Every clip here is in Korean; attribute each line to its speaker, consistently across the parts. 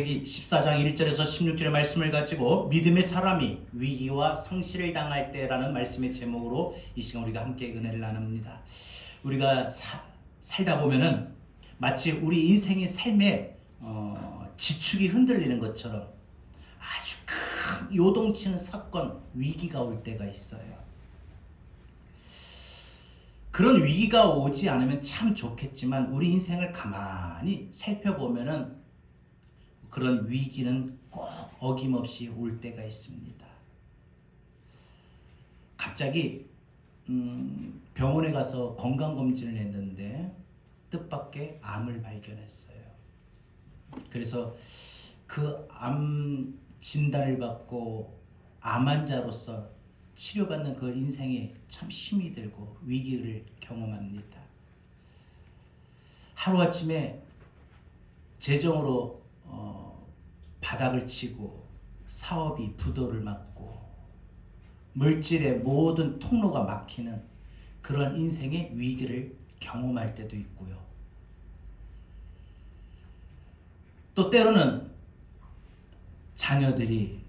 Speaker 1: 14장 1절에서 16절의 말씀을 가지고 믿음의 사람이 위기와 상실을 당할 때라는 말씀의 제목으로 이 시간 우리가 함께 은혜를 나눕니다. 우리가 살다 보면은 마치 우리 인생의 삶에 지축이 흔들리는 것처럼 아주 큰 요동치는 사건, 위기가 올 때가 있어요. 그런 위기가 오지 않으면 참 좋겠지만 우리 인생을 가만히 살펴보면은 그런 위기는 꼭 어김없이 올 때가 있습니다. 갑자기 병원에 가서 건강검진을 했는데 뜻밖의 암을 발견했어요. 그래서 그 암 진단을 받고 암 환자로서 치료받는 그 인생에 참 힘이 들고 위기를 경험합니다. 하루아침에 재정으로 바닥을 치고 사업이 부도를 맞고 물질의 모든 통로가 막히는 그런 인생의 위기를 경험할 때도 있고요. 또 때로는 자녀들이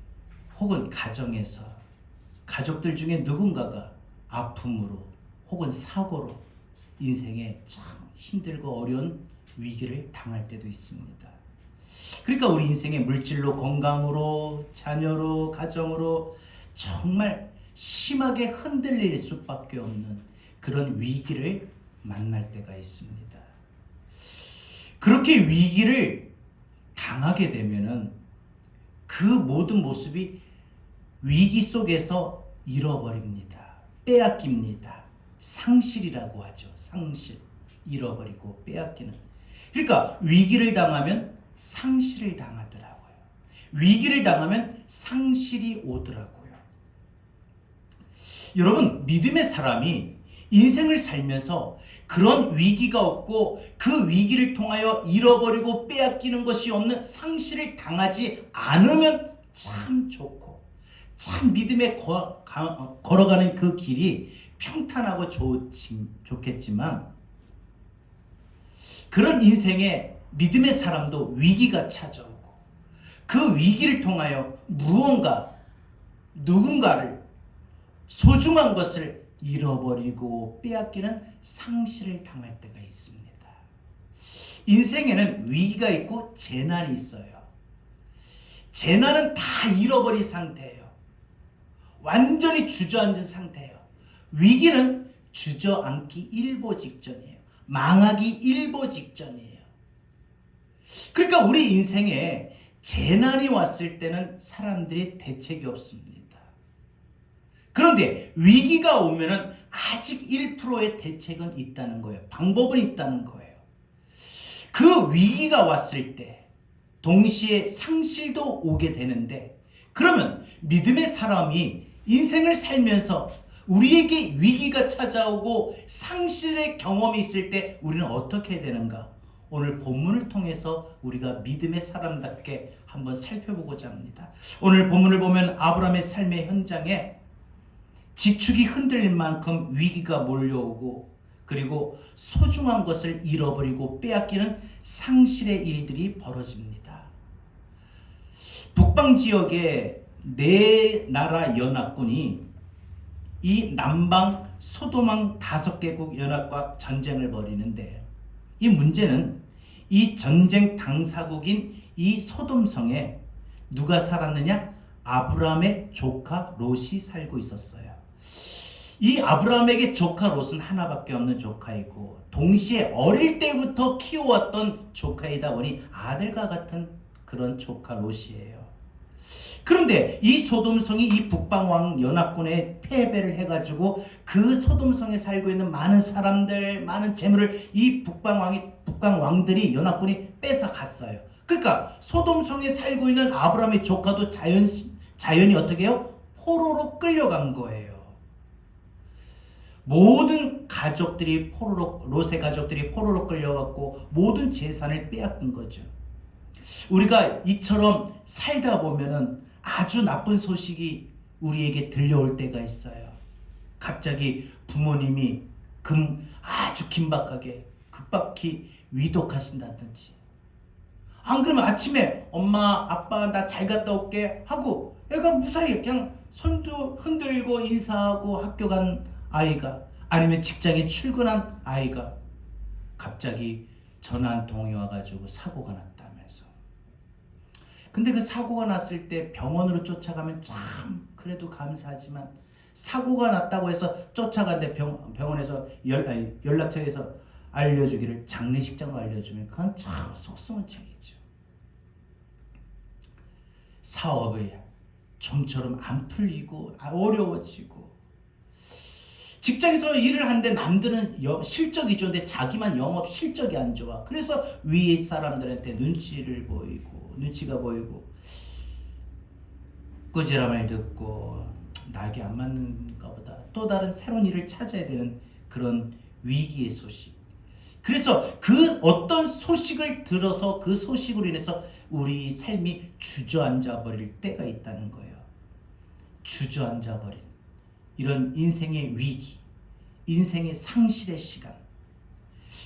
Speaker 1: 혹은 가정에서 가족들 중에 누군가가 아픔으로 혹은 사고로 인생에 참 힘들고 어려운 위기를 당할 때도 있습니다. 그러니까 우리 인생의 물질로, 건강으로, 자녀로, 가정으로 정말 심하게 흔들릴 수밖에 없는 그런 위기를 만날 때가 있습니다. 그렇게 위기를 당하게 되면은 그 모든 모습이 위기 속에서 잃어버립니다. 빼앗깁니다. 상실이라고 하죠. 상실. 잃어버리고 빼앗기는. 그러니까 위기를 당하면 상실을 당하더라고요. 위기를 당하면 상실이 오더라고요. 여러분, 믿음의 사람이 인생을 살면서 그런 위기가 없고 그 위기를 통하여 잃어버리고 빼앗기는 것이 없는 상실을 당하지 않으면 참 좋고 참 믿음에 걸어가는 그 길이 평탄하고 좋겠지만 그런 인생에 믿음의 사람도 위기가 찾아오고 그 위기를 통하여 누군가를 소중한 것을 잃어버리고 빼앗기는 상실을 당할 때가 있습니다. 인생에는 위기가 있고 재난이 있어요. 재난은 다 잃어버린 상태예요. 완전히 주저앉은 상태예요. 위기는 주저앉기 일보 직전이에요. 망하기 일보 직전이에요. 그러니까 우리 인생에 재난이 왔을 때는 사람들이 대책이 없습니다. 그런데 위기가 오면은 아직 1%의 대책은 있다는 거예요. 방법은 있다는 거예요. 그 위기가 왔을 때 동시에 상실도 오게 되는데 그러면 믿음의 사람이 인생을 살면서 우리에게 위기가 찾아오고 상실의 경험이 있을 때 우리는 어떻게 해야 되는가? 오늘 본문을 통해서 우리가 믿음의 사람답게 한번 살펴보고자 합니다. 오늘 본문을 보면 아브라함의 삶의 현장에 지축이 흔들릴 만큼 위기가 몰려오고 그리고 소중한 것을 잃어버리고 빼앗기는 상실의 일들이 벌어집니다. 북방 지역의 네 나라 연합군이 이 남방 소돔왕 5개국 연합과 전쟁을 벌이는데 이 문제는 이 전쟁 당사국인 이 소돔성에 누가 살았느냐? 아브라함의 조카 롯이 살고 있었어요. 이 아브라함에게 조카 롯은 하나밖에 없는 조카이고 동시에 어릴 때부터 키워왔던 조카이다 보니 아들과 같은 그런 조카 롯이에요. 그런데 이 소돔성이 이 북방왕 연합군에 패배를 해가지고 그 소돔성에 살고 있는 많은 사람들, 많은 재물을 이 북방왕들이 연합군이 뺏어갔어요. 그러니까 소돔성에 살고 있는 아브라함의 조카도 자연히 어떻게 해요? 포로로 끌려간 거예요. 모든 가족들이 롯의 가족들이 포로로 끌려갔고 모든 재산을 빼앗긴 거죠. 우리가 이처럼 살다 보면은 아주 나쁜 소식이 우리에게 들려올 때가 있어요. 갑자기 부모님이 아주 긴박하게 급박히 위독하신다든지 안 그러면 아침에 엄마 아빠 나 잘 갔다 올게 하고 애가 무사히 그냥 손도 흔들고 인사하고 학교 간 아이가, 아니면 직장에 출근한 아이가 갑자기 전화 한 통이 와가지고 사고가 났다면서. 근데 그 사고가 났을 때 병원으로 쫓아가면 참 그래도 감사하지만, 사고가 났다고 해서 쫓아간데 병원에서 연락처에서 알려주기를 장례식장으로 알려주면 그건 참 속성은 책이죠. 사업이 좀처럼 안 풀리고 어려워지고, 직장에서 일을 하는데 남들은 실적이 좋은데 자기만 영업 실적이 안 좋아. 그래서 위에 사람들한테 눈치가 보이고 꾸지람을 듣고 나에게 안 맞는가 보다, 또 다른 새로운 일을 찾아야 되는 그런 위기의 소식. 그래서 그 어떤 소식을 들어서 그 소식으로 인해서 우리 삶이 주저앉아 버릴 때가 있다는 거예요. 주저앉아 버린 이런 인생의 위기, 인생의 상실의 시간.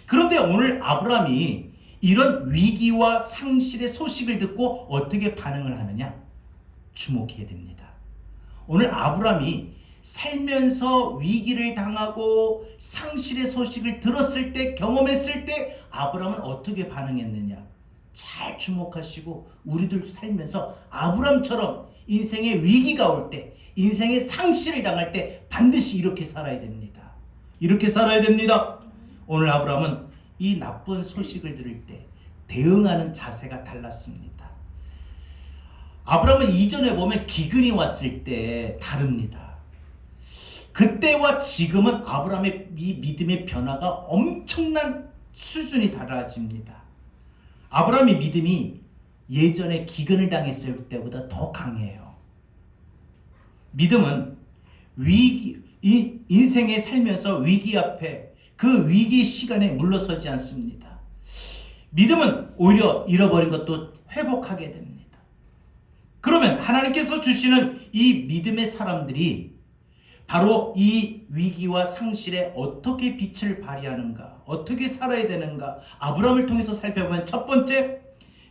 Speaker 1: 그런데 오늘 아브라함이 이런 위기와 상실의 소식을 듣고 어떻게 반응을 하느냐 주목해야 됩니다. 오늘 아브라함이 살면서 위기를 당하고 상실의 소식을 들었을 때, 경험했을 때 아브라함은 어떻게 반응했느냐 잘 주목하시고, 우리들도 살면서 아브라함처럼 인생의 위기가 올 때, 인생의 상실을 당할 때 반드시 이렇게 살아야 됩니다. 이렇게 살아야 됩니다. 오늘 아브라함은 이 나쁜 소식을 들을 때 대응하는 자세가 달랐습니다. 아브라함은 이전에 보면 기근이 왔을 때 다릅니다. 그때와 지금은 아브라함의 이 믿음의 변화가 엄청난 수준이 달라집니다. 아브라함의 믿음이 예전에 기근을 당했을 때보다 더 강해요. 믿음은 인생에 살면서 위기 앞에, 그 위기 시간에 물러서지 않습니다. 믿음은 오히려 잃어버린 것도 회복하게 됩니다. 그러면 하나님께서 주시는 이 믿음의 사람들이 바로 이 위기와 상실에 어떻게 빛을 발휘하는가, 어떻게 살아야 되는가, 아브라함을 통해서 살펴보면, 첫 번째,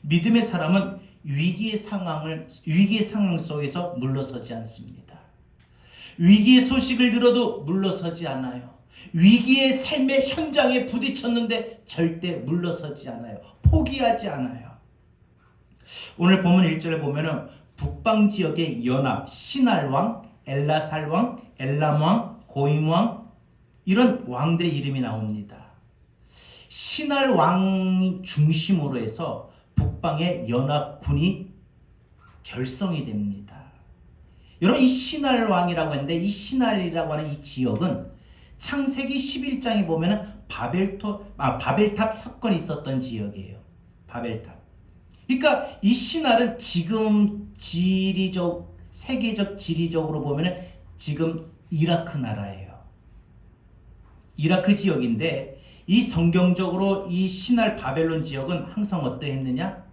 Speaker 1: 믿음의 사람은 위기의 상황 속에서 물러서지 않습니다. 위기의 소식을 들어도 물러서지 않아요. 위기의 삶의 현장에 부딪혔는데 절대 물러서지 않아요. 포기하지 않아요. 오늘 본문 1절에 보면은 북방 지역의 연합, 시날왕, 엘라살왕, 엘람왕, 고임왕, 이런 왕들의 이름이 나옵니다. 시날왕 중심으로 해서 북방의 연합군이 결성이 됩니다. 여러분, 이 시날왕이라고 했는데, 이 시날이라고 하는 이 지역은 창세기 11장에 보면 바벨탑 사건이 있었던 지역이에요. 바벨탑. 그러니까 이 시날은 지금 세계적 지리적으로 보면 지금 이라크 나라예요. 이라크 지역인데, 이 성경적으로 이 시날 바벨론 지역은 항상 어떠했느냐?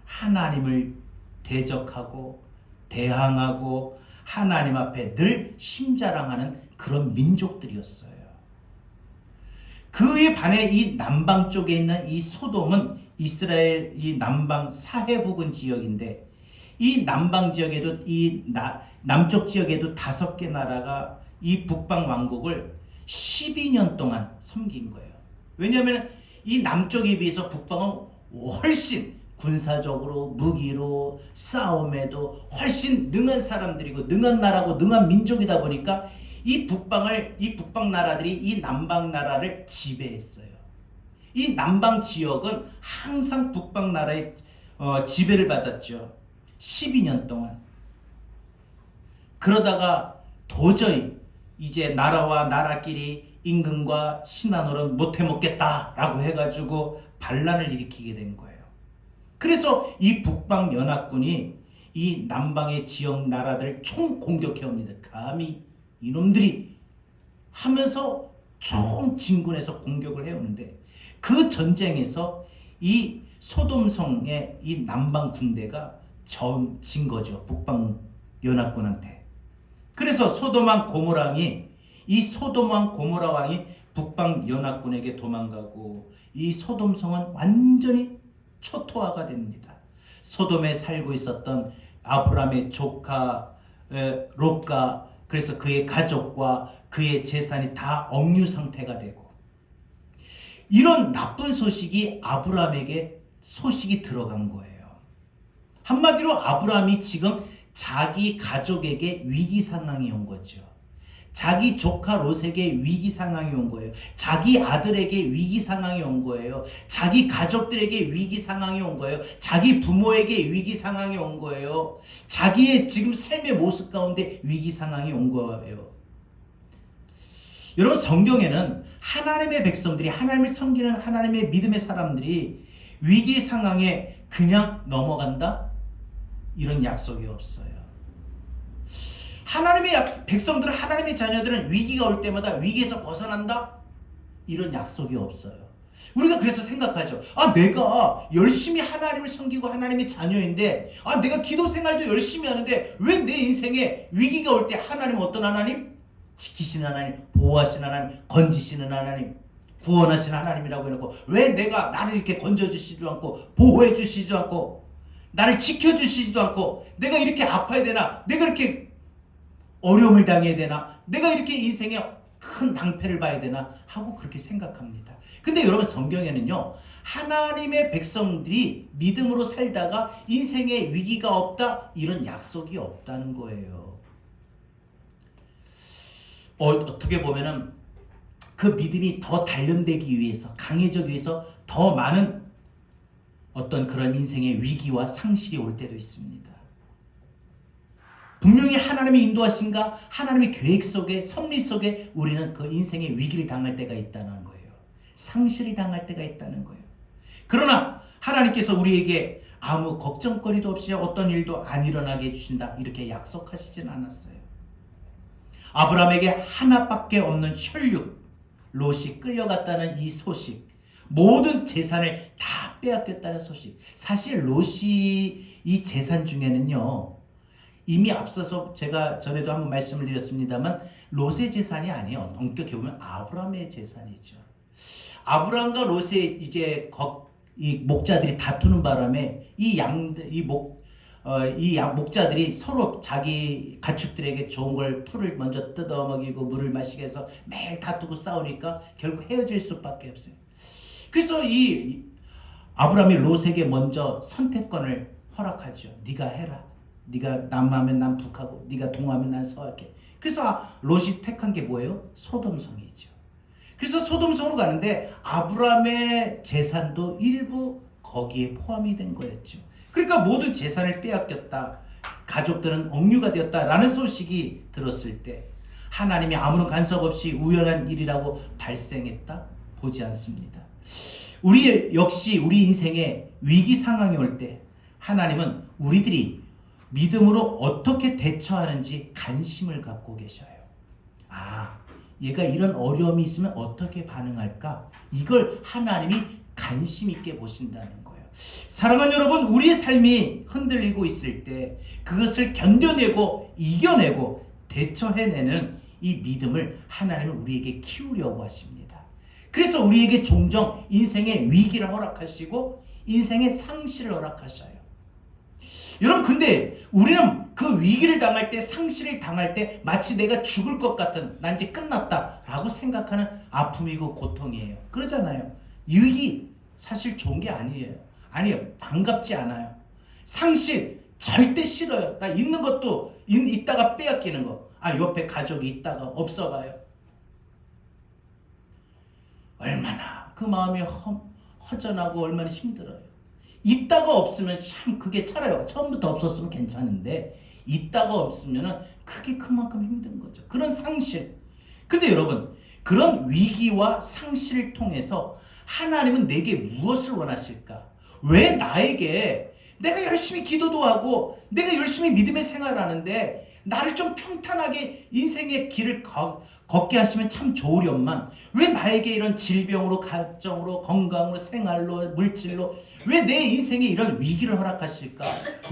Speaker 1: 하나님을 대적하고 대항하고 하나님 앞에 늘 심자랑하는 그런 민족들이었어요. 그에 반해 이 남방 쪽에 있는 이 소돔은 이스라엘 이 남방 사해 부근 지역인데, 이 남방 지역에도 남쪽 지역에도 5개 나라가 이 북방 왕국을 12년 동안 섬긴 거예요. 왜냐하면 이 남쪽에 비해서 북방은 훨씬 군사적으로, 무기로, 싸움에도 훨씬 능한 사람들이고 능한 나라고 능한 민족이다 보니까 이 북방 나라들이 이 남방 나라를 지배했어요. 이 남방 지역은 항상 북방 나라의 지배를 받았죠. 12년 동안. 그러다가 도저히 이제 나라와 나라끼리 임금과 신하노릇 못해 먹겠다라고 해가지고 반란을 일으키게 된 거예요. 그래서 이 북방 연합군이 이 남방의 지역 나라들을 총 공격해 옵니다. 감히 이놈들이 하면서 총 진군해서 공격을 해오는데, 그 전쟁에서 이 소돔성의 이 남방 군대가 진 거죠. 북방 연합군한테. 그래서 소돔왕 고모라 왕이 북방 연합군에게 도망가고, 이 소돔성은 완전히 초토화가 됩니다. 소돔에 살고 있었던 아브라함의 조카 롯과 그래서 그의 가족과 그의 재산이 다 억류 상태가 되고, 이런 나쁜 소식이 아브라함에게 소식이 들어간 거예요. 한마디로 아브라함이 지금 자기 가족에게 위기 상황이 온 거죠. 자기 조카 롯에게 위기 상황이 온 거예요. 자기 아들에게 위기 상황이 온 거예요. 자기 가족들에게 위기 상황이 온 거예요. 자기 부모에게 위기 상황이 온 거예요. 자기의 지금 삶의 모습 가운데 위기 상황이 온 거예요. 여러분, 성경에는 하나님의 백성들이, 하나님을 섬기는 하나님의 믿음의 사람들이 위기 상황에 그냥 넘어간다? 이런 약속이 없어요. 하나님의 백성들은, 하나님의 자녀들은 위기가 올 때마다 위기에서 벗어난다? 이런 약속이 없어요. 우리가 그래서 생각하죠. 내가 열심히 하나님을 섬기고 하나님의 자녀인데, 내가 기도 생활도 열심히 하는데 왜 내 인생에 위기가 올 때 하나님은 어떤 하나님? 지키시는 하나님, 보호하시는 하나님, 건지시는 하나님, 구원하시는 하나님이라고 해놓고 왜 내가 나를 이렇게 건져주시지도 않고 보호해 주시지도 않고 나를 지켜주시지도 않고 내가 이렇게 아파야 되나? 내가 이렇게 어려움을 당해야 되나? 내가 이렇게 인생에 큰 낭패를 봐야 되나? 하고 그렇게 생각합니다. 근데 여러분, 성경에는요, 하나님의 백성들이 믿음으로 살다가 인생에 위기가 없다? 이런 약속이 없다는 거예요. 어떻게 보면은 그 믿음이 더 단련되기 위해서, 강해지기 위해서 더 많은 어떤 그런 인생의 위기와 상실이 올 때도 있습니다. 분명히 하나님의 인도하심과 하나님의 계획 속에, 섭리 속에 우리는 그 인생의 위기를 당할 때가 있다는 거예요. 상실을 당할 때가 있다는 거예요. 그러나 하나님께서 우리에게 아무 걱정거리도 없이 어떤 일도 안 일어나게 해주신다, 이렇게 약속하시진 않았어요. 아브라함에게 하나밖에 없는 혈육 롯이 끌려갔다는 이 소식, 모든 재산을 다 빼앗겼다는 소식. 사실 롯이 이 재산 중에는요, 이미 앞서서 제가 전에도 한번 말씀을 드렸습니다만 롯의 재산이 아니에요. 엄격히 보면 아브라함의 재산이죠. 아브라함과 롯의 이제 이 목자들이 다투는 바람에 이 목자들이 서로 자기 가축들에게 좋은 걸, 풀을 먼저 뜯어먹이고 물을 마시게 해서 매일 다투고 싸우니까 결국 헤어질 수밖에 없어요. 그래서 이 아브라함이 롯에게 먼저 선택권을 허락하죠. 네가 해라. 네가 남하면 난 북하고 네가 동하면 난 서할게. 그래서 롯이 택한 게 뭐예요? 소돔성이죠. 그래서 소돔성으로 가는데 아브라함의 재산도 일부 거기에 포함이 된 거였죠. 그러니까 모든 재산을 빼앗겼다, 가족들은 억류가 되었다라는 소식이 들었을 때 하나님이 아무런 간섭 없이 우연한 일이라고 발생했다? 보지 않습니다. 우리 역시 우리 인생에 위기 상황이 올 때 하나님은 우리들이 믿음으로 어떻게 대처하는지 관심을 갖고 계셔요. 얘가 이런 어려움이 있으면 어떻게 반응할까? 이걸 하나님이 관심 있게 보신다는 거예요. 사랑하는 여러분, 우리의 삶이 흔들리고 있을 때 그것을 견뎌내고 이겨내고 대처해내는 이 믿음을 하나님은 우리에게 키우려고 하십니다. 그래서 우리에게 종종 인생의 위기를 허락하시고 인생의 상실을 허락하셔요. 여러분, 근데 우리는 그 위기를 당할 때, 상실을 당할 때 마치 내가 죽을 것 같은, 난 이제 끝났다 라고 생각하는 아픔이고 고통이에요. 그러잖아요. 이 위기 사실 좋은 게 아니에요. 반갑지 않아요. 상실 절대 싫어요. 나 있는 것도 있다가 빼앗기는 거. 옆에 가족이 있다가 없어봐요. 얼마나 그 마음이 허전하고 얼마나 힘들어요. 있다가 없으면 참 그게 차라리 처음부터 없었으면 괜찮은데 있다가 없으면 그게 그만큼 힘든 거죠. 그런 상실. 근데 여러분, 그런 위기와 상실을 통해서 하나님은 내게 무엇을 원하실까? 왜 나에게, 내가 열심히 기도도 하고 내가 열심히 믿음의 생활을 하는데 나를 좀 평탄하게 인생의 길을 걷게 하시면 참 좋으련만 왜 나에게 이런 질병으로, 가정으로, 건강으로, 생활로, 물질로 왜 내 인생에 이런 위기를 허락하실까?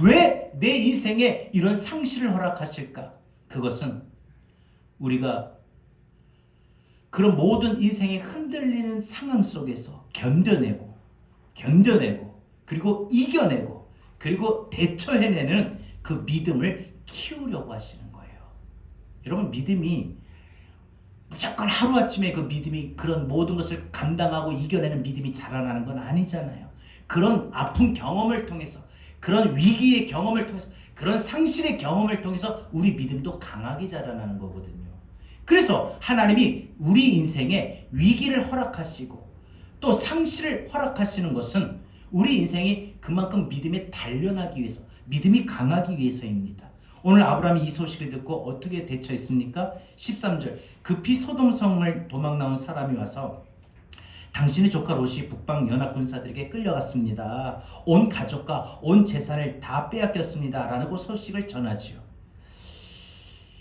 Speaker 1: 왜 내 인생에 이런 상실을 허락하실까? 그것은 우리가 그런 모든 인생의 흔들리는 상황 속에서 견뎌내고 그리고 이겨내고 그리고 대처해내는 그 믿음을 키우려고 하시는 거예요. 여러분, 믿음이 무조건 하루아침에 그 믿음이 그런 모든 것을 감당하고 이겨내는 믿음이 자라나는 건 아니잖아요. 그런 아픈 경험을 통해서, 그런 위기의 경험을 통해서, 그런 상실의 경험을 통해서 우리 믿음도 강하게 자라나는 거거든요. 그래서 하나님이 우리 인생에 위기를 허락하시고 또 상실을 허락하시는 것은 우리 인생이 그만큼 믿음에 단련하기 위해서, 믿음이 강하기 위해서입니다. 오늘 아브라함이 이 소식을 듣고 어떻게 대처했습니까? 13절, 급히 소돔성을 도망 나온 사람이 와서 당신의 조카 롯이 북방 연합 군사들에게 끌려갔습니다. 온 가족과 온 재산을 다 빼앗겼습니다. 라고 소식을 전하지요.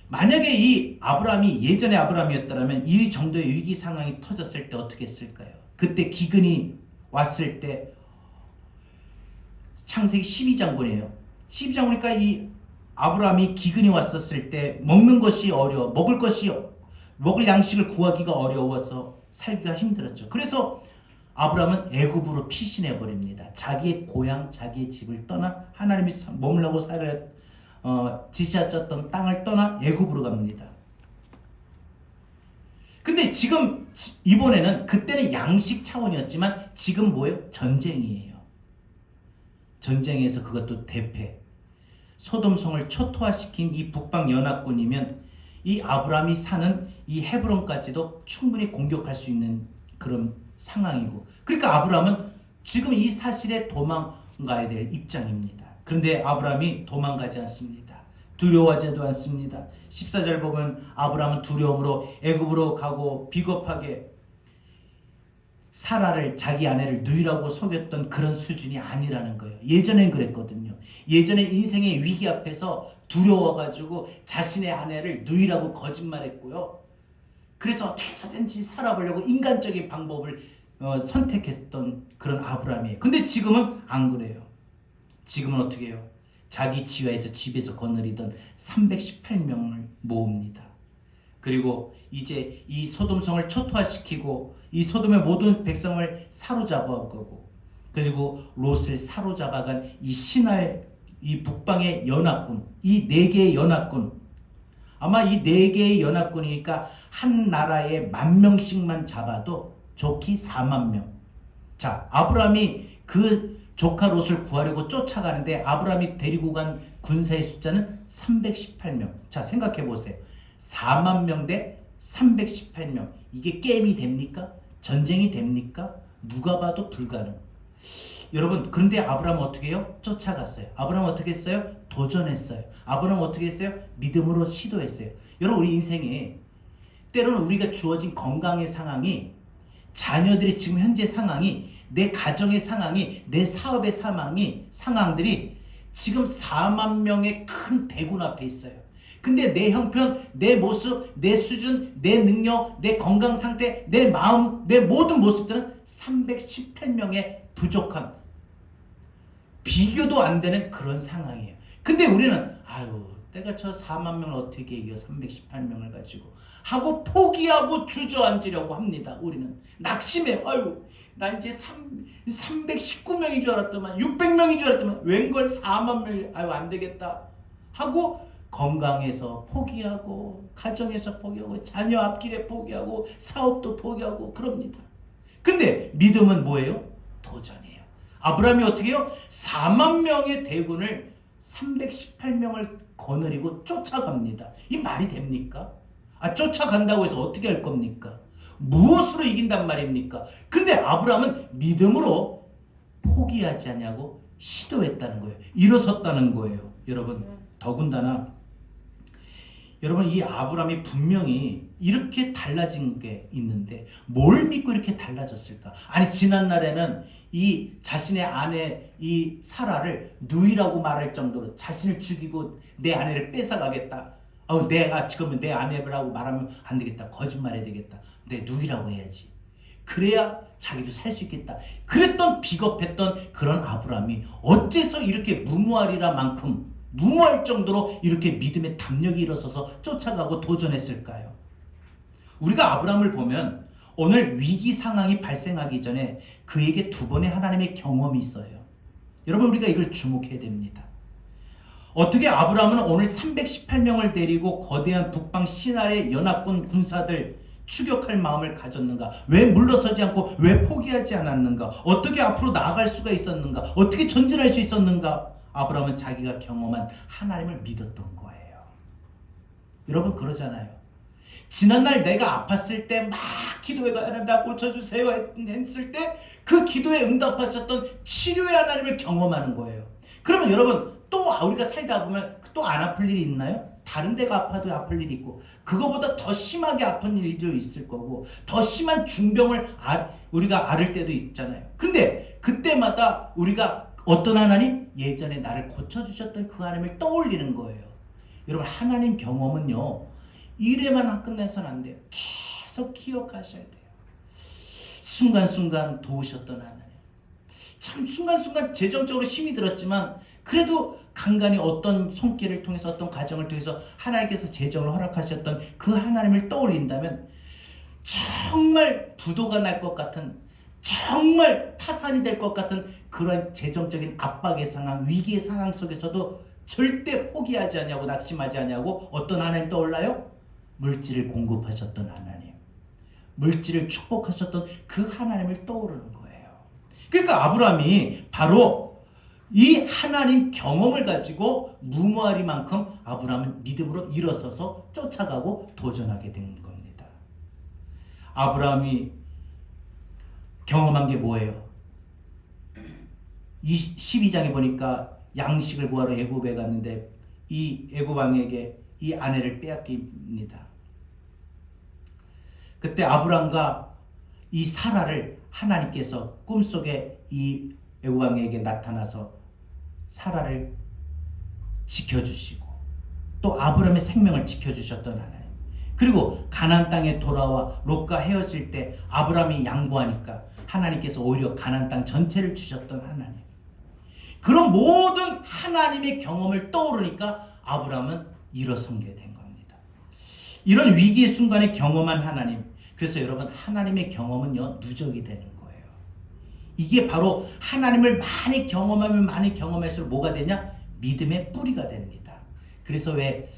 Speaker 1: 만약에 이 아브라함이 예전의 아브라함이었다면 이 정도의 위기 상황이 터졌을 때 어떻게 했을까요? 그때 기근이 왔을 때, 창세기 12장 보네요. 12장 보니까 이 아브라함이 기근이 왔었을 때 먹는 것이 어려워, 먹을 양식을 구하기가 어려워서 살기가 힘들었죠. 그래서 아브라함은 애굽으로 피신해 버립니다. 자기의 고향, 자기의 집을 떠나 하나님이 머물라고 지시하셨던 땅을 떠나 애굽으로 갑니다. 근데 지금 이번에는, 그때는 양식 차원이었지만 지금 뭐예요? 전쟁이에요. 전쟁에서 그것도 대패, 소돔성을 초토화시킨 이 북방 연합군이면 이 아브라함이 사는 이 헤브론까지도 충분히 공격할 수 있는 그런 상황이고, 그러니까 아브라함은 지금 이 사실에 도망가야 될 입장입니다. 그런데 아브라함이 도망가지 않습니다. 두려워하지도 않습니다. 14절 보면 아브라함은 두려움으로 애굽으로 가고 비겁하게 사라를, 자기 아내를 누이라고 속였던 그런 수준이 아니라는 거예요. 예전엔 그랬거든요. 예전에 인생의 위기 앞에서 두려워가지고 자신의 아내를 누이라고 거짓말했고요. 그래서 어떻게 해서든지 살아보려고 인간적인 방법을 선택했던 그런 아브라함이에요. 근데 지금은 안 그래요. 지금은 어떻게 해요? 자기 지하에서 집에서 거느리던 318명을 모읍니다. 그리고 이제 이 소돔성을 초토화시키고 이 소돔의 모든 백성을 사로잡아가고, 그리고 롯을 사로잡아간 이 신할, 이 북방의 연합군, 이 4개의 연합군, 아마 이 4개의 연합군이니까 한 나라에 10,000명씩만 잡아도 좋기 40,000명. 자, 아브라함이 그 조카 롯을 구하려고 쫓아가는데 아브라함이 데리고 간 군사의 숫자는 318명. 자, 생각해 보세요. 40,000명 대 318명. 이게 게임이 됩니까? 전쟁이 됩니까? 누가 봐도 불가능. 여러분, 그런데 아브라함은 어떻게 해요? 쫓아갔어요. 아브라함은 어떻게 했어요? 도전했어요. 아브라함은 어떻게 했어요? 믿음으로 시도했어요. 여러분, 우리 인생에 때로는 우리가 주어진 건강의 상황이, 자녀들의 지금 현재 상황이, 내 가정의 상황이, 내 사업의 상황들이 지금 40,000명의 큰 대군 앞에 있어요. 근데 내 형편, 내 모습, 내 수준, 내 능력, 내 건강 상태, 내 마음, 내 모든 모습들은 318명의 부족한, 비교도 안 되는 그런 상황이에요. 근데 우리는 내가 저 40,000명을 어떻게 이겨 318명을 가지고 하고 포기하고 주저앉으려고 합니다. 우리는 낙심해. 나 이제 319명인 줄 알았더만, 600명인 줄 알았더만, 웬걸 40,000명이, 안 되겠다 하고 건강에서 포기하고, 가정에서 포기하고, 자녀 앞길에 포기하고, 사업도 포기하고 그럽니다. 근데 믿음은 뭐예요? 도전이에요. 아브라함이 어떻게 해요? 40,000명의 대군을 318명을 거느리고 쫓아갑니다. 이 말이 됩니까? 쫓아간다고 해서 어떻게 할 겁니까? 무엇으로 이긴단 말입니까? 근데 아브라함은 믿음으로 포기하지 않냐고 시도했다는 거예요. 일어섰다는 거예요. 여러분, 더군다나 여러분, 이 아브라함이 분명히 이렇게 달라진 게 있는데 뭘 믿고 이렇게 달라졌을까? 지난날에는 이 자신의 아내 이 사라를 누이라고 말할 정도로 자신을 죽이고 내 아내를 뺏어가겠다. 내가 지금 내 아내라고 말하면 안 되겠다. 거짓말해야 되겠다. 내 누이라고 해야지. 그래야 자기도 살 수 있겠다. 그랬던 비겁했던 그런 아브라함이 어째서 이렇게 무모할 정도로 이렇게 믿음의 담력이 일어서서 쫓아가고 도전했을까요? 우리가 아브라함을 보면 오늘 위기 상황이 발생하기 전에 그에게 2번의 하나님의 경험이 있어요. 여러분, 우리가 이걸 주목해야 됩니다. 어떻게 아브라함은 오늘 318명을 데리고 거대한 북방 신할의 연합군 군사들 추격할 마음을 가졌는가? 왜 물러서지 않고 왜 포기하지 않았는가? 어떻게 앞으로 나아갈 수가 있었는가? 어떻게 전진할 수 있었는가? 아브라함은 자기가 경험한 하나님을 믿었던 거예요. 여러분, 그러잖아요. 지난날 내가 아팠을 때 막 기도해가 하나님 나 고쳐주세요 했을 때 그 기도에 응답하셨던 치료의 하나님을 경험하는 거예요. 그러면 여러분, 또 우리가 살다 보면 또 안 아플 일이 있나요? 다른 데가 아파도 아플 일이 있고, 그거보다 더 심하게 아픈 일도 있을 거고, 더 심한 중병을 우리가 앓을 때도 있잖아요. 근데 그때마다 우리가 어떤 하나님? 예전에 나를 고쳐주셨던 그 하나님을 떠올리는 거예요. 여러분, 하나님 경험은요, 이래만 끝내서는 안 돼요. 계속 기억하셔야 돼요. 순간순간 도우셨던 하나님. 참 순간순간 재정적으로 힘이 들었지만 그래도 간간히 어떤 손길을 통해서 어떤 과정을 통해서 하나님께서 재정을 허락하셨던 그 하나님을 떠올린다면 정말 부도가 날 것 같은, 정말 파산이 될 것 같은 그런 재정적인 압박의 상황, 위기의 상황 속에서도 절대 포기하지 않냐고, 낙심하지 않냐고 어떤 하나님 떠올라요? 물질을 공급하셨던 하나님, 물질을 축복하셨던 그 하나님을 떠오르는 거예요. 그러니까 아브라함이 바로 이 하나님 경험을 가지고 무모하리만큼 아브라함은 믿음으로 일어서서 쫓아가고 도전하게 된 겁니다. 아브라함이 경험한 게 뭐예요? 12장에 보니까 양식을 구하러 애굽에 갔는데 이 애굽 왕에게 이 아내를 빼앗깁니다. 그때 아브람과 이 사라를 하나님께서 꿈속에 이 애굽 왕에게 나타나서 사라를 지켜주시고 또 아브람의 생명을 지켜주셨던 하나님, 그리고 가나안 땅에 돌아와 롯과 헤어질 때 아브람이 양보하니까 하나님께서 오히려 가나안 땅 전체를 주셨던 하나님, 그런 모든 하나님의 경험을 떠오르니까 아브람은 일어서게 된 겁니다. 이런 위기의 순간에 경험한 하나님, 그래서 여러분, 하나님의 경험은요, 누적이 되는 거예요. 이게 바로 하나님을 많이 경험하면 많이 경험할수록 뭐가 되냐? 믿음의 뿌리가 됩니다. 그래서 왜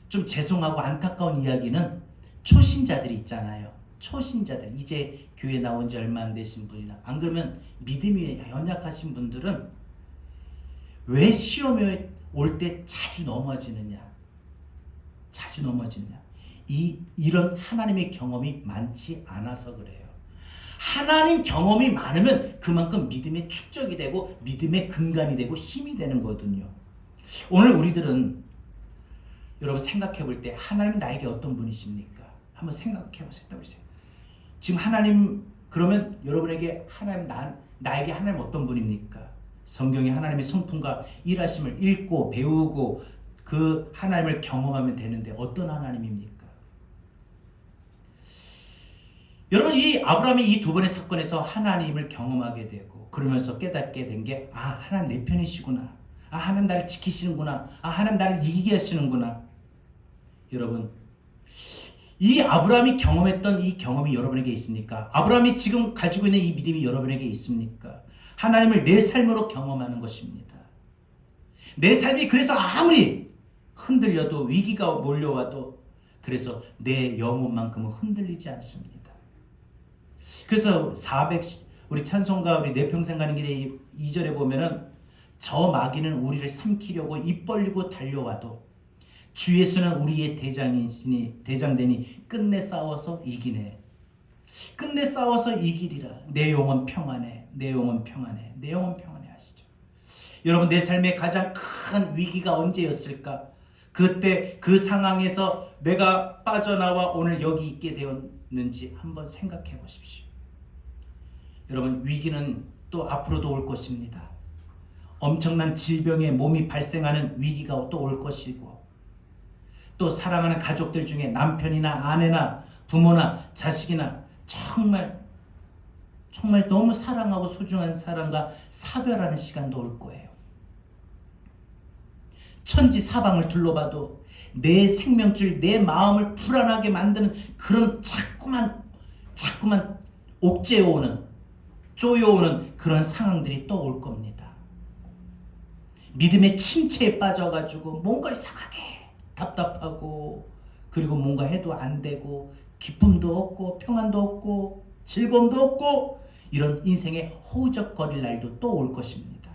Speaker 1: 좀 죄송하고 안타까운 이야기는 초신자들 있잖아요. 초신자들, 이제 교회 나온 지 얼마 안 되신 분이나, 안 그러면 믿음이 연약하신 분들은 왜 시험에 올 때 자주 넘어지느냐? 이런 하나님의 경험이 많지 않아서 그래요. 하나님 경험이 많으면 그만큼 믿음의 축적이 되고 믿음의 근간이 되고 힘이 되는 거거든요. 오늘 우리들은 여러분 생각해 볼 때 하나님 나에게 어떤 분이십니까? 한번 생각해 보세요. 지금 하나님, 그러면 여러분에게 하나님, 나에게 하나님 어떤 분입니까? 성경에 하나님의 성품과 일하심을 읽고 배우고 그 하나님을 경험하면 되는데 어떤 하나님입니까? 여러분, 이 아브라함이 이 두 번의 사건에서 하나님을 경험하게 되고 그러면서 깨닫게 된 게, 하나님 내 편이시구나. 하나님 나를 지키시는구나. 하나님 나를 이기게 하시는구나. 여러분, 이 아브라함이 경험했던 이 경험이 여러분에게 있습니까? 아브라함이 지금 가지고 있는 이 믿음이 여러분에게 있습니까? 하나님을 내 삶으로 경험하는 것입니다. 내 삶이 그래서 아무리 흔들려도, 위기가 몰려와도 그래서 내 영혼만큼은 흔들리지 않습니다. 그래서 우리 찬송가 우리 내 평생 가는 길에 2절에 보면은, 저 마귀는 우리를 삼키려고 입 벌리고 달려와도 주 예수는 우리의 대장되니 끝내 싸워서 이기네. 끝내 싸워서 이기리라. 내 영혼 평안해. 내 영혼 평안해. 내 영혼 평안해 하시죠. 여러분, 내 삶의 가장 큰 위기가 언제였을까? 그때 그 상황에서 내가 빠져나와 오늘 여기 있게 되었는지 한번 생각해 보십시오. 여러분, 위기는 또 앞으로도 올 것입니다. 엄청난 질병에 몸이 발생하는 위기가 또 올 것이고, 또 사랑하는 가족들 중에 남편이나 아내나 부모나 자식이나 정말 너무 사랑하고 소중한 사람과 사별하는 시간도 올 거예요. 천지 사방을 둘러봐도 내 생명줄, 내 마음을 불안하게 만드는 그런 자꾸만 옥죄어오는, 쪼여오는 그런 상황들이 또 올 겁니다. 믿음의 침체에 빠져가지고 뭔가 이상하게 답답하고 그리고 뭔가 해도 안 되고 기쁨도 없고 평안도 없고 즐거움도 없고 이런 인생에 허우적거릴 날도 또 올 것입니다.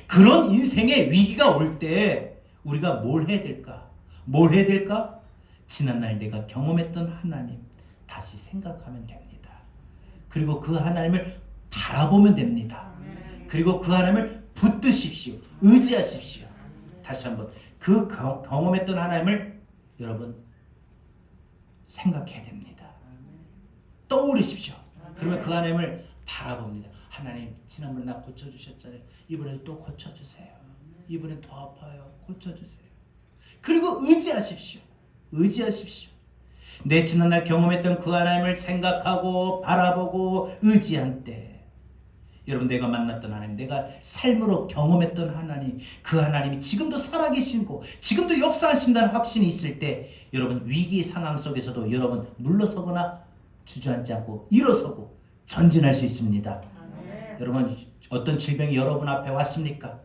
Speaker 1: 그런 인생의 위기가 올 때 우리가 뭘 해야 될까? 뭘 해야 될까? 지난날 내가 경험했던 하나님 다시 생각하면 됩니다. 그리고 그 하나님을 바라보면 됩니다. 그리고 그 하나님을 붙드십시오. 의지하십시오. 다시 한번 그 경험했던 하나님을 여러분 생각해야 됩니다. 떠올리십시오. 그러면 그 하나님을 바라봅니다. 하나님 지난번에 나 고쳐주셨잖아요. 이번에도 또 고쳐주세요. 이번엔 더 아파요. 고쳐주세요. 그리고 의지하십시오. 의지하십시오. 내 지난날 경험했던 그 하나님을 생각하고 바라보고 의지한 때 여러분 내가 만났던 하나님, 내가 삶으로 경험했던 하나님, 그 하나님이 지금도 살아계시고 지금도 역사하신다는 확신이 있을 때 여러분 위기 상황 속에서도 여러분 물러서거나 주저앉지 않고 일어서고 전진할 수 있습니다. 여러분 어떤 질병이 여러분 앞에 왔습니까?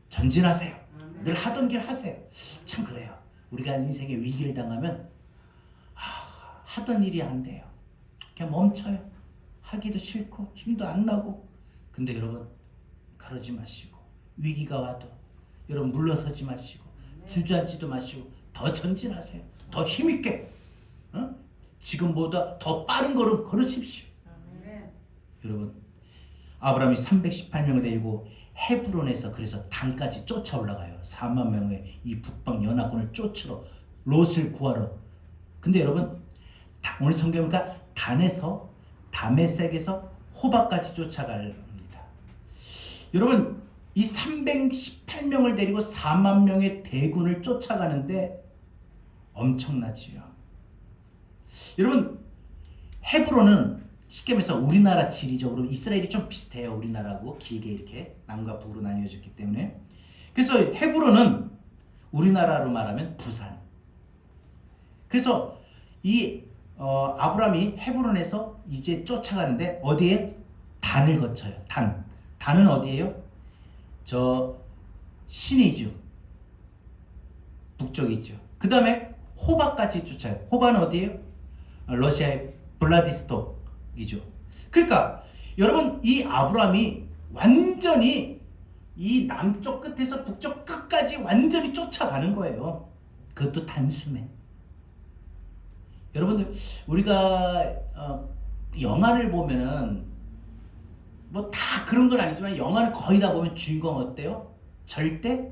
Speaker 1: 전진하세요. 늘 하던 길 하세요. 참 그래요. 우리가 인생의 위기를 당하면 하던 일이 안 돼요. 그냥 멈춰요. 하기도 싫고 힘도 안 나고. 근데 여러분 그러지 마시고 위기가 와도 여러분 물러서지 마시고 주저앉지도 마시고 더 전진하세요. 더 힘있게 지금보다 더 빠른 걸음 걸으십시오. 여러분 아브라함이 318명을 데리고 헤브론에서 그래서 단까지 쫓아 올라가요. 4만 명의 이 북방 연합군을 쫓으러 롯을 구하러. 근데 여러분 오늘 성경에 보니까 단에서 다메섹에서 호박까지 쫓아갑니다. 여러분 이 318명을 데리고 4만 명의 대군을 쫓아가는데 엄청나지요. 여러분 헤브론은 쉽게 말해서 우리나라 지리적으로 이스라엘이 좀 비슷해요. 우리나라하고 길게 이렇게 남과 북으로 나뉘어졌기 때문에. 그래서 헤브론은 우리나라로 말하면 부산. 그래서 이 아브라함이 헤브론에서 이제 쫓아가는데 어디에? 단을 거쳐요. 단은 어디예요? 저 신의주 북쪽에 있죠. 그 다음에 호박까지 쫓아요. 호박은 어디예요? 러시아의 블라디스톡이죠. 그러니까 여러분 이 아브라함이 완전히 이 남쪽 끝에서 북쪽 끝까지 완전히 쫓아가는 거예요. 그것도 단숨에. 여러분들 우리가 영화를 보면은 뭐 다 그런 건 아니지만 영화는 거의 다 보면 주인공 어때요? 절대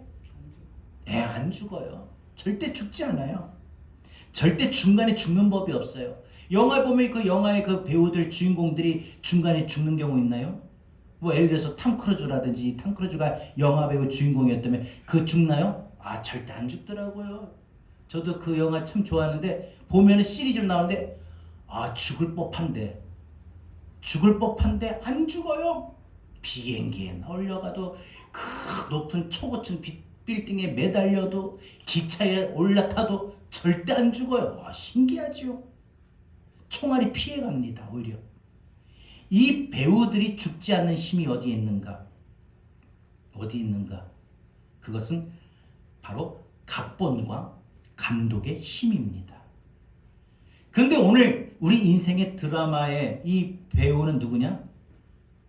Speaker 1: 안 죽어요. 절대 죽지 않아요. 절대 중간에 죽는 법이 없어요. 영화 보면 그 영화의 그 배우들 주인공들이 중간에 죽는 경우 있나요? 뭐 예를 들어서 탐 크루즈라든지 탐 크루즈가 영화 배우 주인공이었다면 그 죽나요? 절대 안 죽더라고요. 저도 그 영화 참 좋아하는데 보면은 시리즈로 나오는데 죽을 법한데 안 죽어요. 비행기에 올려가도 그 높은 초고층 빌딩에 매달려도 기차에 올라타도 절대 안 죽어요. 신기하지요. 총알이 피해갑니다. 오히려 이 배우들이 죽지 않는 힘이 어디에 있는가? 어디 있는가? 그것은 바로 각본과 감독의 힘입니다. 그런데 오늘 우리 인생의 드라마의 이 배우는 누구냐?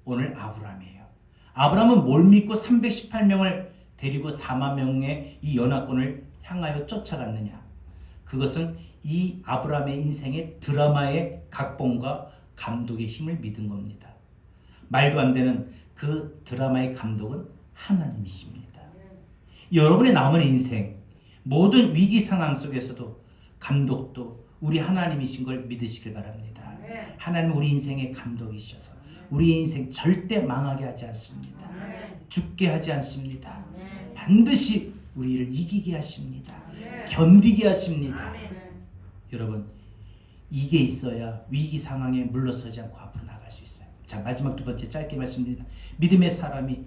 Speaker 1: 오늘 아브라함이에요. 아브라함은 뭘 믿고 318명을 데리고 4만 명의 이 연합군을 향하여 쫓아갔느냐? 그것은 이 아브라함의 인생의 드라마의 각본과 감독의 힘을 믿은 겁니다. 말도 안 되는 그 드라마의 감독은 하나님이십니다. 여러분의 남은 인생 모든 위기 상황 속에서도 감독도 우리 하나님이신 걸 믿으시길 바랍니다. 하나님은 우리 인생의 감독이셔서 우리 인생 절대 망하게 하지 않습니다. 죽게 하지 않습니다. 반드시 우리를 이기게 하십니다. 견디게 하십니다. 여러분 이게 있어야 위기 상황에 물러서지 않고 앞으로 나갈 수 있어요. 자, 마지막 두 번째 짧게 말씀드립니다. 믿음의 사람이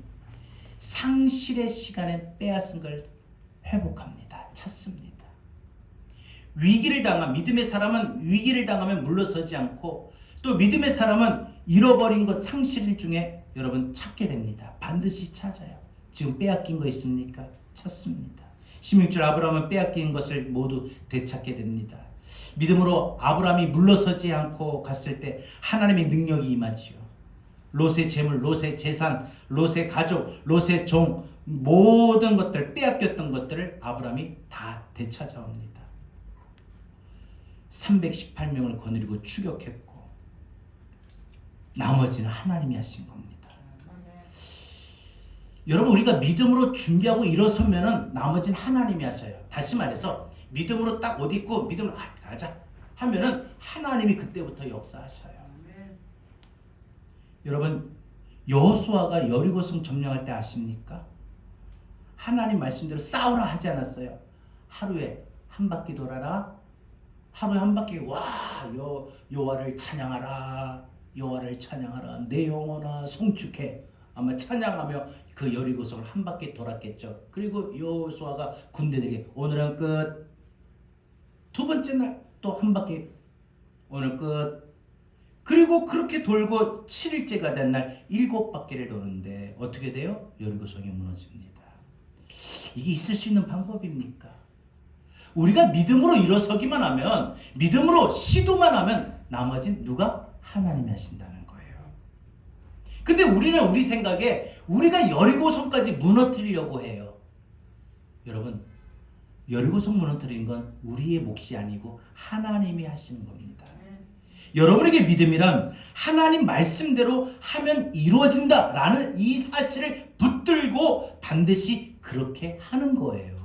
Speaker 1: 상실의 시간에 빼앗은 걸 회복합니다. 찾습니다. 믿음의 사람은 위기를 당하면 물러서지 않고 또 믿음의 사람은 잃어버린 것 상실 중에 여러분 찾게 됩니다. 반드시 찾아요. 지금 빼앗긴 거 있습니까? 찾습니다. 16절 아브라함은 빼앗긴 것을 모두 되찾게 됩니다. 믿음으로 아브라함이 물러서지 않고 갔을 때 하나님의 능력이 임하지요. 롯의 재물, 롯의 재산, 롯의 가족, 롯의 종, 모든 것들, 빼앗겼던 것들을 아브라함이 다 되찾아옵니다. 318명을 거느리고 추격했고 나머지는 하나님이 하신 겁니다. 여러분, 우리가 믿음으로 준비하고 일어서면은 나머지는 하나님이 하셔요. 다시 말해서 믿음으로 딱 옷 입고 믿음으로 가자 하면은 하나님이 그때부터 역사하셔요. 여러분, 여호수아가 여리고성 점령할 때 아십니까? 하나님 말씀대로 싸우라 하지 않았어요. 하루에 한 바퀴 돌아라. 하루에 한 바퀴 여호와를 찬양하라. 여호와를 찬양하라. 내 영혼아 송축해. 아마 찬양하며 그 여리고성을 한 바퀴 돌았겠죠. 그리고 여호수아가 군대들에게 오늘은 끝. 두 번째 날 또 한 바퀴 오늘 끝. 그리고 그렇게 돌고 7일째가 된 날 7바퀴를 도는데 어떻게 돼요? 여리고성이 무너집니다. 이게 있을 수 있는 방법입니까? 우리가 믿음으로 일어서기만 하면, 믿음으로 시도만 하면 나머지는 누가? 하나님이 하신다는 거예요. 근데 우리는 우리 생각에 우리가 여리고성까지 무너뜨리려고 해요. 여러분, 여리고성 무너뜨리는 건 우리의 몫이 아니고 하나님이 하시는 겁니다. 여러분에게 믿음이란 하나님 말씀대로 하면 이루어진다라는 이 사실을 붙들고 반드시 그렇게 하는 거예요.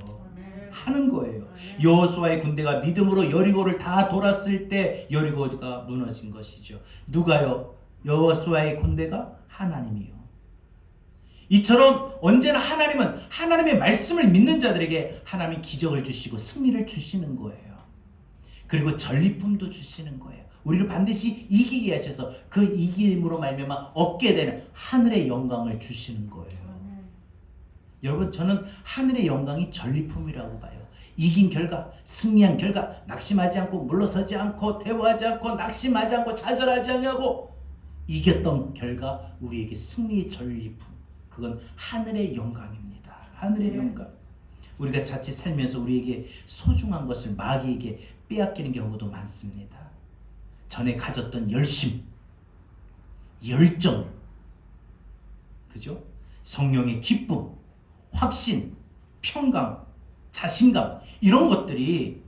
Speaker 1: 하는 거예요. 여호수아의 군대가 믿음으로 여리고를 다 돌았을 때 여리고가 무너진 것이죠. 누가요? 여호수아의 군대가? 하나님이요. 이처럼 언제나 하나님은 하나님의 말씀을 믿는 자들에게 하나님이 기적을 주시고 승리를 주시는 거예요. 그리고 전리품도 주시는 거예요. 우리를 반드시 이기게 하셔서 그 이김으로 말미암아 얻게 되는 하늘의 영광을 주시는 거예요. 여러분, 저는 하늘의 영광이 전리품이라고 봐요. 이긴 결과, 승리한 결과, 낙심하지 않고 물러서지 않고 대화하지 않고 낙심하지 않고 좌절하지 않냐고 이겼던 결과 우리에게 승리의 전리품, 그건 하늘의 영광입니다. 하늘의 영광. 우리가 자칫 살면서 우리에게 소중한 것을 마귀에게 빼앗기는 경우도 많습니다. 전에 가졌던 열심, 열정, 그죠? 성령의 기쁨, 확신, 평강, 자신감, 이런 것들이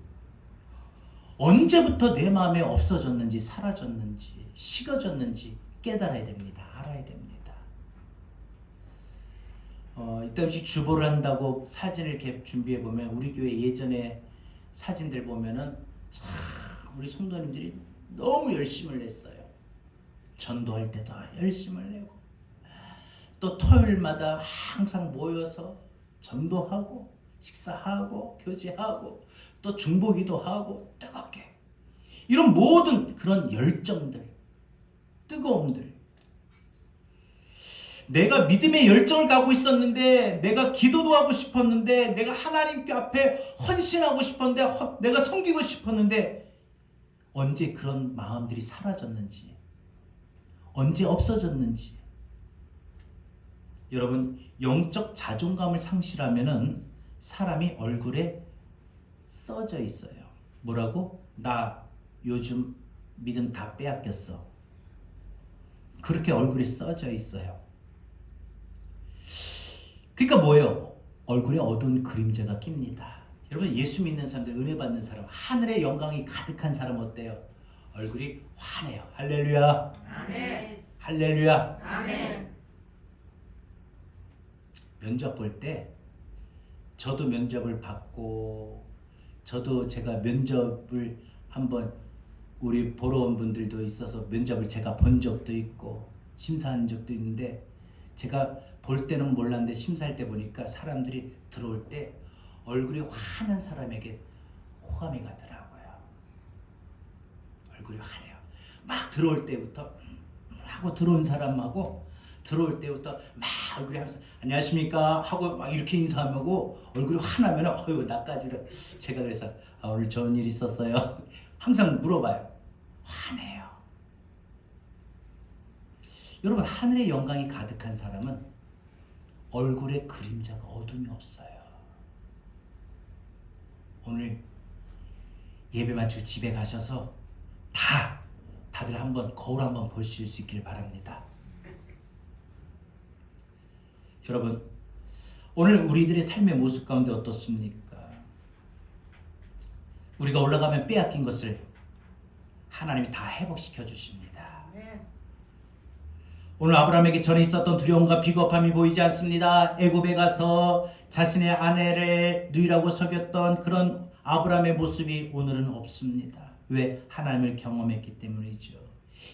Speaker 1: 언제부터 내 마음에 없어졌는지 사라졌는지 식어졌는지 깨달아야 됩니다. 알아야 됩니다. 이따시 주보를 한다고 사진을 이렇게 준비해 보면 우리 교회 예전에 사진들 보면은 참 우리 성도님들이 너무 열심을 냈어요. 전도할 때도 열심을 내고 또 토요일마다 항상 모여서 전도하고 식사하고 교제하고 또 중보기도 하고 뜨겁게 이런 모든 그런 열정들, 뜨거움들, 내가 믿음의 열정을 가고 있었는데, 내가 기도도 하고 싶었는데, 내가 하나님께 앞에 헌신하고 싶었는데, 내가 섬기고 싶었는데 언제 그런 마음들이 사라졌는지, 언제 없어졌는지. 여러분, 영적 자존감을 상실하면은 사람이 얼굴에 써져 있어요. 뭐라고? 나 요즘 믿음 다 빼앗겼어. 그렇게 얼굴에 써져 있어요. 그러니까 뭐예요? 얼굴에 어두운 그림자가 낍니다. 여러분, 예수 믿는 사람들, 은혜 받는 사람, 하늘의 영광이 가득한 사람 어때요? 얼굴이 환해요. 할렐루야. 아멘. 할렐루야. 아멘. 면접 볼 때 저도 면접을 받고, 저도 제가 면접을 한번 우리 보러 온 분들도 있어서 면접을 제가 본 적도 있고 심사한 적도 있는데, 제가 볼 때는 몰랐는데 심사할 때 보니까 사람들이 들어올 때 얼굴이 환한 사람에게 호감이 가더라고요. 얼굴이 환해요. 막 들어올 때부터 하고 들어온 사람하고 들어올 때부터 막 얼굴이 하면서 안녕하십니까 하고 막 이렇게 인사하고 얼굴이 환하면 어휴 나까지도 제가 그래서 오늘 좋은 일 있었어요 항상 물어봐요. 환해요. 여러분, 하늘의 영광이 가득한 사람은 얼굴에 그림자가 어둠이 없어요. 오늘 예배 마치고 집에 가셔서 다들 한번 거울 한번 보실 수 있길 바랍니다. 여러분, 오늘 우리들의 삶의 모습 가운데 어떻습니까? 우리가 올라가면 빼앗긴 것을 하나님이 다 회복시켜 주십니다. 오늘 아브라함에게 전에 있었던 두려움과 비겁함이 보이지 않습니다. 애굽에 가서 자신의 아내를 누이라고 속였던 그런 아브라함의 모습이 오늘은 없습니다. 왜? 하나님을 경험했기 때문이죠.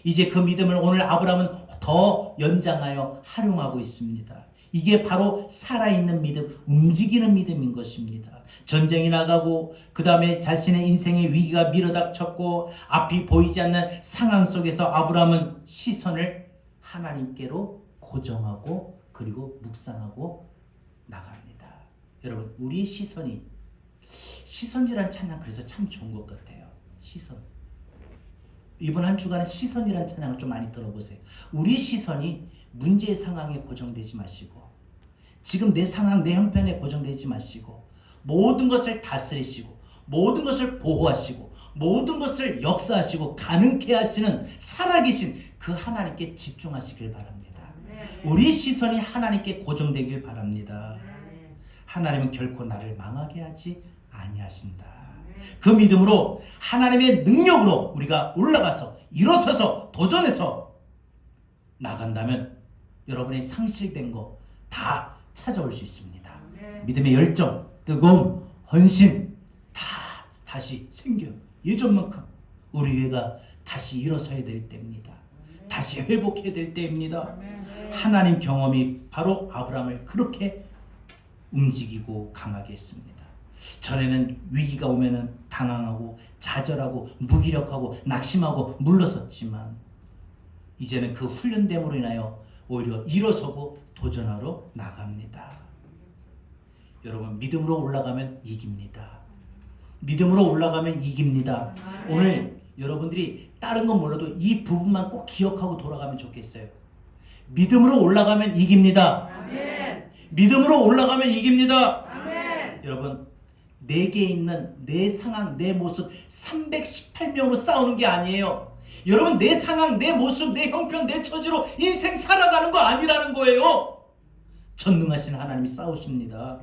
Speaker 1: 이제 그 믿음을 오늘 아브라함은 더 연장하여 활용하고 있습니다. 이게 바로 살아있는 믿음, 움직이는 믿음인 것입니다. 전쟁이 나가고 그 다음에 자신의 인생의 위기가 밀어닥쳤고 앞이 보이지 않는 상황 속에서 아브라함은 시선을 하나님께로 고정하고 그리고 묵상하고 나갑니다. 여러분, 우리의 시선이란 찬양 그래서 참 좋은 것 같아요. 시선. 이번 한 주간은 시선이란 찬양을 좀 많이 들어보세요. 우리 시선이 문제의 상황에 고정되지 마시고 지금 내 상황, 내 형편에 고정되지 마시고 모든 것을 다스리시고 모든 것을 보호하시고 모든 것을 역사하시고 가능케 하시는 살아계신 그 하나님께 집중하시길 바랍니다. 우리 시선이 하나님께 고정되길 바랍니다. 하나님은 결코 나를 망하게 하지 아니하신다. 그 믿음으로 하나님의 능력으로 우리가 올라가서 일어서서 도전해서 나간다면 여러분의 상실된 거 다 찾아올 수 있습니다. 믿음의 열정, 뜨거움, 헌신 다시 생겨 예전만큼 우리 교회가 다시 일어서야 될 때입니다. 다시 회복해야 될 때입니다. 하나님 경험이 바로 아브라함을 그렇게 움직이고 강하게 했습니다. 전에는 위기가 오면은 당황하고 좌절하고 무기력하고 낙심하고 물러섰지만 이제는 그 훈련됨으로 인하여 오히려 일어서고 도전하러 나갑니다. 여러분, 믿음으로 올라가면 이깁니다. 믿음으로 올라가면 이깁니다. 오늘 여러분들이 다른 건 몰라도 이 부분만 꼭 기억하고 돌아가면 좋겠어요. 믿음으로 올라가면 이깁니다. 아멘. 믿음으로 올라가면 이깁니다. 아멘. 여러분, 내게 있는 내 상황, 내 모습 318명으로 싸우는 게 아니에요. 여러분, 내 상황, 내 모습, 내 형편, 내 처지로 인생 살아가는 거 아니라는 거예요. 전능하신 하나님이 싸우십니다.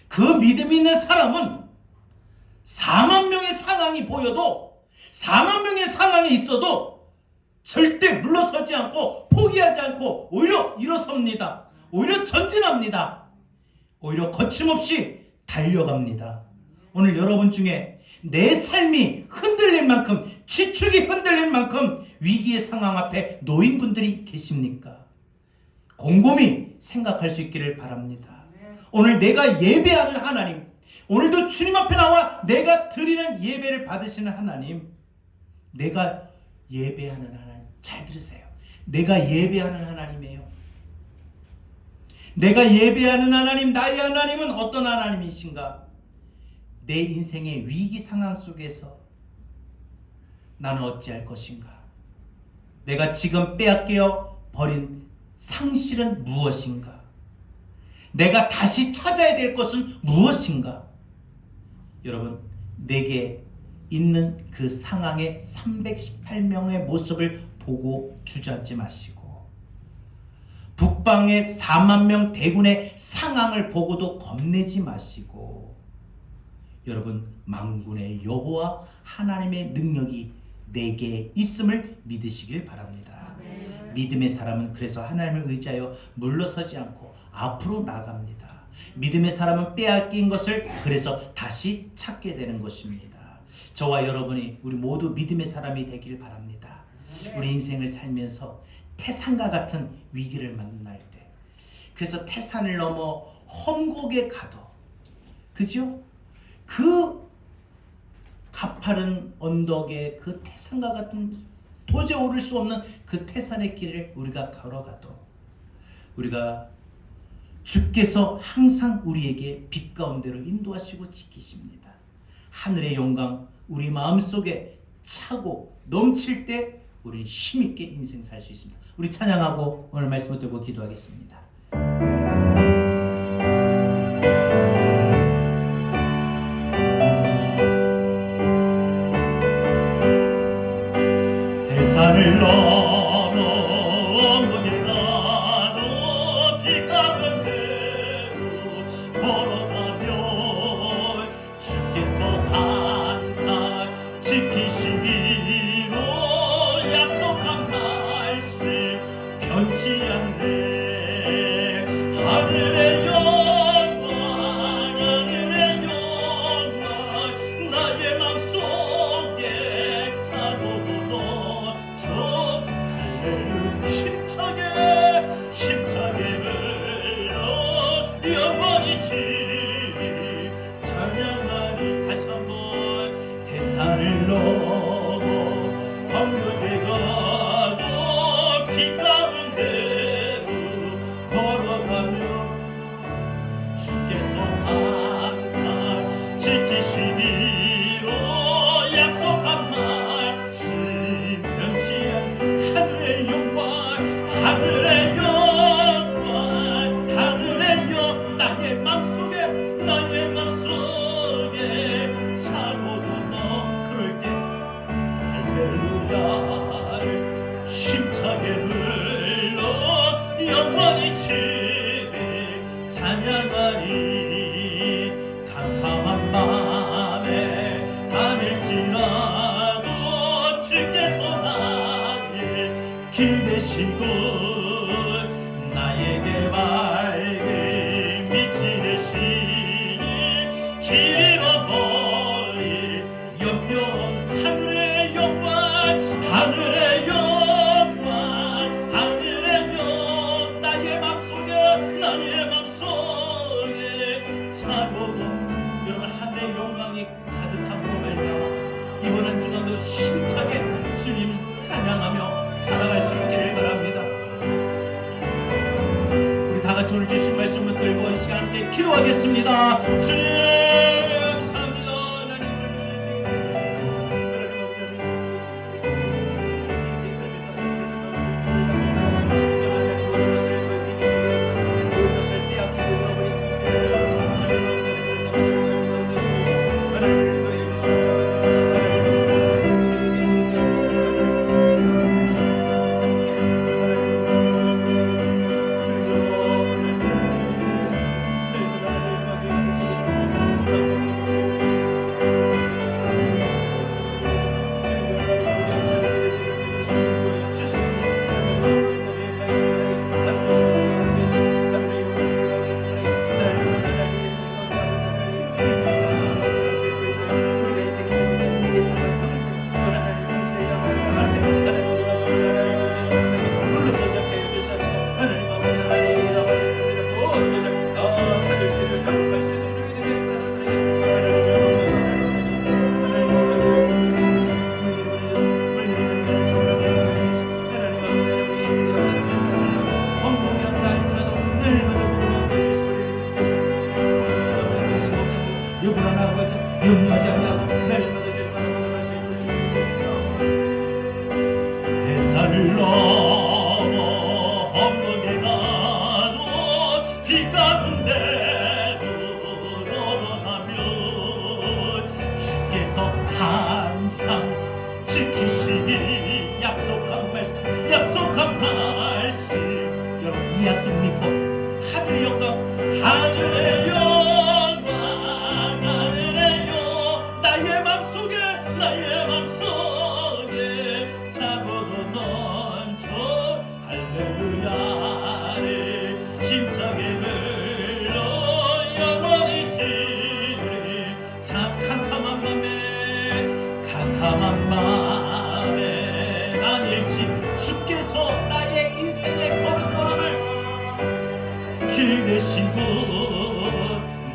Speaker 1: 그 믿음이 있는 사람은 4만 명의 상황이 보여도 4만 명의 상황이 있어도 절대 물러서지 않고 포기하지 않고 오히려 일어섭니다. 오히려 전진합니다. 오히려 거침없이 달려갑니다. 오늘 여러분 중에 내 삶이 흔들릴 만큼, 지축이 흔들릴 만큼 위기의 상황 앞에 놓인 분들이 계십니까? 곰곰이 생각할 수 있기를 바랍니다. 오늘 내가 예배하는 하나님, 오늘도 주님 앞에 나와 내가 드리는 예배를 받으시는 하나님, 내가 예배하는 하나님, 잘 들으세요. 내가 예배하는 하나님이에요. 내가 예배하는 하나님, 나의 하나님은 어떤 하나님이신가? 내 인생의 위기 상황 속에서 나는 어찌할 것인가? 내가 지금 빼앗겨 버린 상실은 무엇인가? 내가 다시 찾아야 될 것은 무엇인가? 여러분, 내게 있는 그 상황의 318명의 모습을 보고 주저앉지 마시고 북방의 4만 명 대군의 상황을 보고도 겁내지 마시고 여러분, 만군의 여호와 하나님의 능력이 내게 있음을 믿으시길 바랍니다. 아멘. 믿음의 사람은 그래서 하나님을 의지하여 물러서지 않고 앞으로 나갑니다. 믿음의 사람은 빼앗긴 것을 그래서 다시 찾게 되는 것입니다. 저와 여러분이 우리 모두 믿음의 사람이 되길 바랍니다. 우리 인생을 살면서 태산과 같은 위기를 만날 때, 그래서 태산을 넘어 험곡에 가도, 그죠? 그 가파른 언덕에 그 태산과 같은 도저히 오를 수 없는 그 태산의 길을 우리가 걸어가도 우리가 주께서 항상 우리에게 빛 가운데로 인도하시고 지키십니다. 하늘의 영광 우리 마음속에 차고 넘칠 때 우리는 힘있게 인생 살 수 있습니다. 우리 찬양하고 오늘 말씀을 듣고 기도하겠습니다. 되신 분 나에게 밝은 빛이 되시니 길 잃어버릴 염려 하늘의 영광 하늘의 영광 하늘의 영 나의 맘속에 차고도 여러분 하늘의 영광이 가득함으로 말미암아 이번 한 주간도 힘차게 주님 찬양하며 살아갈 수 있기를 바랍니다. 우리 다 같이 오늘 주신 말씀 붙들고 이 시간 함께 기도하겠습니다. 주님 감사합니다. 염려하지 않냐 날마다 주님과 만나갈 수 있는 대산을 넘어 험곡에 가도 빛 가운데로 걸어가면 주께서 항상 지키시기 약속한 말씀 여러분 이 약속 믿고 하늘의 영광 하늘의 영광 나의 맘속에 차고도 넘쳐 할렐루야를 힘차게 불러 영원히 지으리 캄캄한 밤에 아닐지 주께서 나의 인생의 걸음걸음을 길 대신 분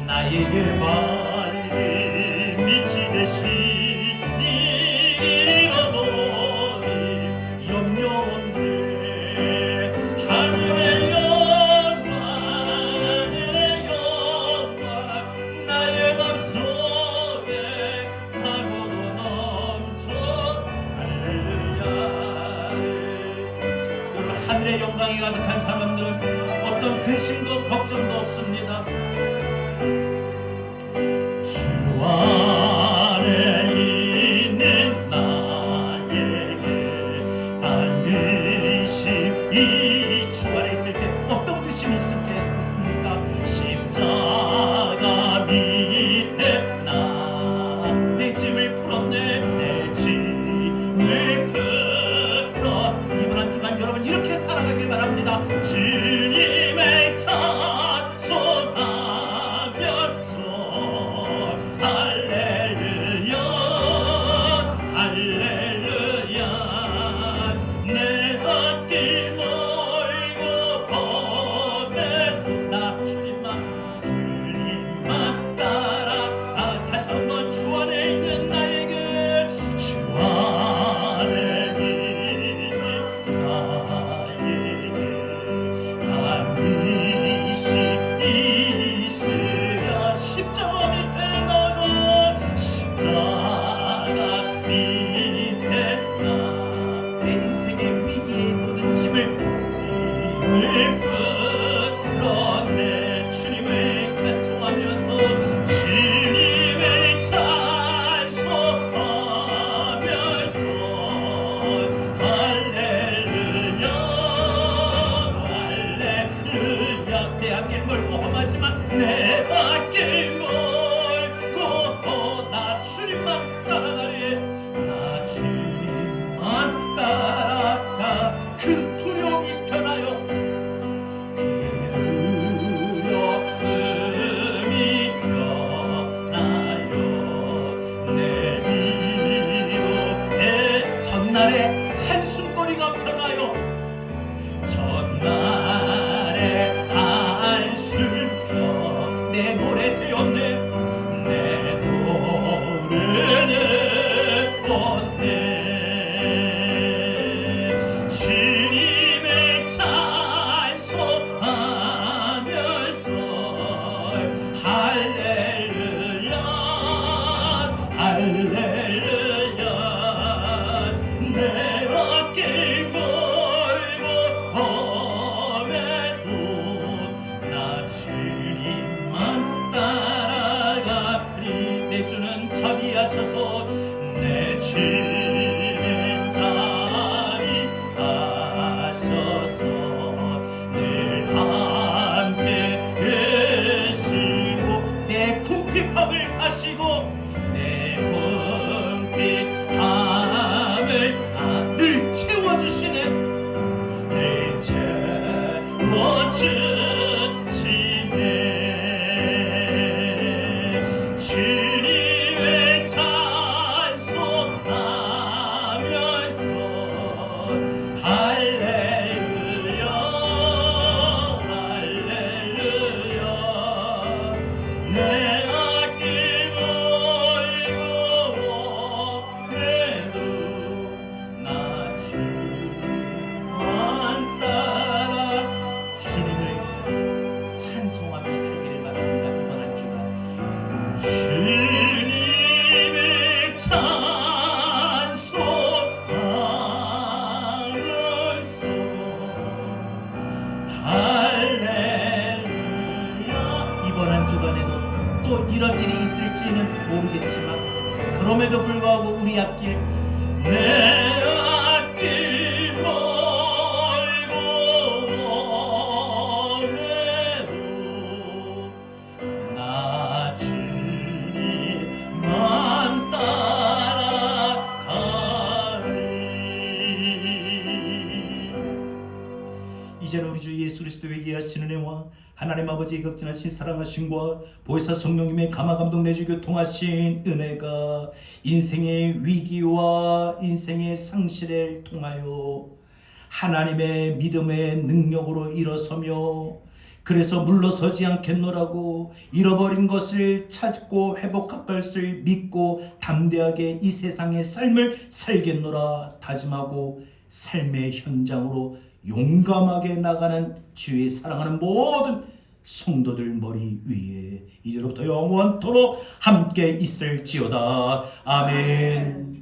Speaker 1: 나에게 밝은 빛이 되시니 잃어버린 염려 없네 하늘의 영광 나의 맘속에 차고도 넘쳐 할렐루야. 여러분 하늘의 영광이 가득한 사람들은 어떤 근심도 걱정도 없습니다. 주 안에 있는 나에게 딴 근심 이 주 안에 있을 때 어떤 근심이 있습니까? 십자가 밑에 내 짐을 풀었네 내 짐을 풀어 이번 한 주간 여러분 이렇게 살아가길 바랍니다. 주님의 찬송하면서 할렐루야 구해주는 자비하셔서 내 주님 자리 하셔서 늘 함께 계시고 내 궁핍함을 하시고 내 궁핍함을 늘 채워주시는 늘 채워주시네 주님을 찬송하면서 할렐루야 할렐루야 내가 길고 오래도 나 주만 따라 주님을 찬송하며 살기를 바랍니다. 이번 한 주간 주님을 찬송하면서 할렐루야 이번 한 주간에도 또 이런 일이 있을지는 모르겠지만 그럼에도 불구하고 우리 앞길 내 앞길 멀고 오래도 나 주님만 따라가리 이제는 우리 주 예수 그리스도의 예하시는 은혜와 하나님 아버지의 극진하신 사랑하심과 보혜사 성령님의 감화감동 내주 교통하신 은혜가 인생의 위기와 인생의 상실을 통하여 하나님의 믿음의 능력으로 일어서며 그래서 물러서지 않겠노라고 잃어버린 것을 찾고 회복할 것을 믿고 담대하게 이 세상의 삶을 살겠노라 다짐하고 삶의 현장으로 용감하게 나가는 주의 사랑하는 모든 성도들 머리 위에 이제로부터 영원토록 함께 있을지어다. 아멘.